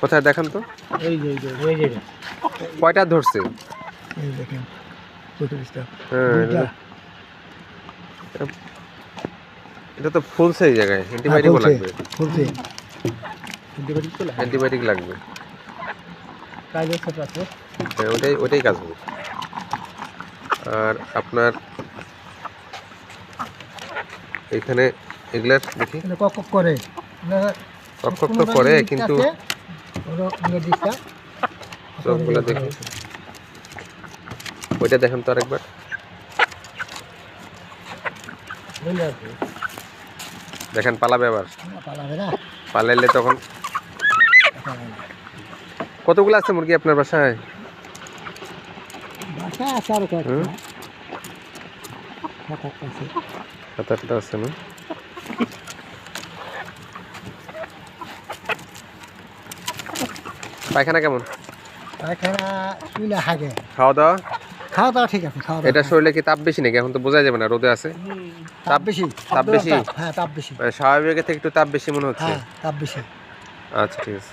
কোথায় দেখান তো? এই যে কয়টা ধরছে? এই দেখেন প্রতিষ্ঠা হ্যাঁ, এটা তো ফুলছে এই জায়গায়, অ্যান্টিবায়োটিকও লাগবে। ফুলছে অ্যান্টিবায়োটিক তো লাগে, অ্যান্টিবায়োটিক লাগবে। কাজের সাথে আছে। হ্যাঁ, ওইটাই কাজ হবে। আর আপনার এখানে এগুলার দেখি এটা কক কক করে, কক তো করে, কিন্তু নির্দিষ্ট চোখগুলো দেখি, ওইটা দেখেন তো আরেকবার। দেখেন পালাবে আবার, পালাবে না, পালাইলে তখন। কতগুলো আছে মুরগি আপনার বাসায়? বাসায় আছে আরো কয়েকটা, হুম? 7-8টা আছে। 7-8টা আছে না? পায়খানা কেমন? পায়খানা শুইলে হাগে। খাওয়া দাওয়া? খাওয়া দাওয়া ঠিক আছে, খাওয়া দাওয়া। এটা শরীরে কি তাপ বেশি নাকি? এখন তো বোঝা যাবে না, রোদে আছে। তাপ বেশি, তাপ বেশি? হ্যাঁ তাপ বেশি, মানে স্বাভাবিকের থেকে একটু তাপ বেশি মনে হচ্ছে। হ্যাঁ তাপ বেশি। আচ্ছা, ঠিক আছে।